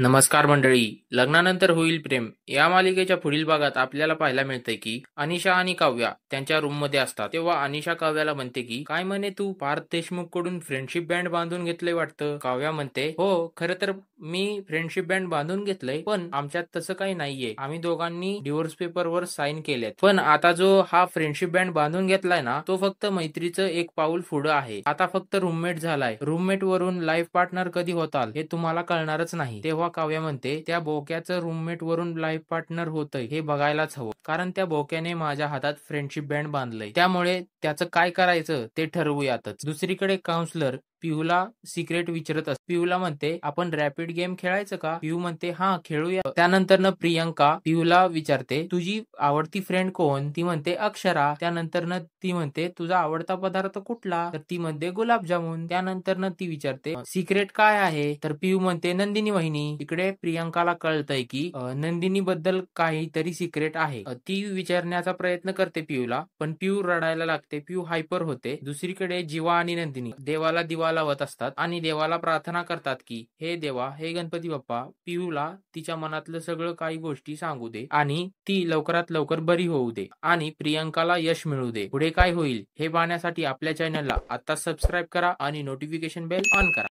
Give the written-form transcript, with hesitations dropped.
नमस्कार मंडळी. लग्नानंतर होईल प्रेम या मालिकेच्या पुढील भागात आपल्याला पाहायला मिळतंय की अनिशा आणि काव्या त्यांच्या रूम मध्ये असतात. तेव्हा अनिशा काव्याला म्हणते की काय म्हणे तू पार्थ देशमुख कडून फ्रेंडशिप बँड बांधून घेतलंय वाटतं. काव्या म्हणते हो खरं तर मी फ्रेंडशिप बँड बांधून घेतलंय, पण आमच्यात तसं काही नाहीये. आम्ही दोघांनी डिवोर्स पेपरवर साईन केलेत. पण आता जो हा फ्रेंडशिप बँड बांधून घेतलाय ना, तो फक्त मैत्रीचं एक पाऊल पुढं आहे. आता फक्त रूममेट झालाय. रूममेट वरून लाईफ पार्टनर कधी होताल हे तुम्हाला कळणारच नाही. तेव्हा काव्या म्हणते त्या बोक्याचं रूममेट वरून लाईफ पार्टनर होतंय हे बघायलाच हवं, कारण त्या बोक्याने माझ्या हातात फ्रेंडशिप बँड बांधलंय. त्यामुळे त्याचं काय करायचं ते ठरवूयातच. दुसरीकडे काउन्सलर पियूला सिक्रेट विचारत असते. पियूला म्हणते आपण रॅपिड गेम खेळायचं का? पियू म्हणते हा खेळूया. त्यानंतर प्रियंका पियूला विचारते तुझी आवडती फ्रेंड कोण? ती म्हणते अक्षरा. त्यानंतर ती म्हणते तुझा आवडता पदार्थ कुठला? तर ती म्हणते गुलाबजामुन. त्यानंतर ती विचारते सिक्रेट काय आहे? तर पियू म्हणते नंदिनी वहिनी. इकडे प्रियंकाला कळतंय की नंदिनी बद्दल काहीतरी सिक्रेट आहे. ती विचारण्याचा प्रयत्न करते पियूला, पण पियू रडायला लागते. पियू हायपर होते. दुसरीकडे जीवा आणि नंदिनी देवाला दिवा लावत असतात आणि देवाला प्रार्थना करतात की हे देवा, हे गणपती बाप्पा, पियूला तिच्या मनातलं सगळं काही गोष्टी सांगू दे आणि ती लवकरात लवकर बरी होऊ दे आणि प्रियंकाला यश मिळू दे. पुढे काय होईल हे पाहण्यासाठी आपल्या चॅनलला आता सबस्क्राईब करा आणि नोटिफिकेशन बेल ऑन करा.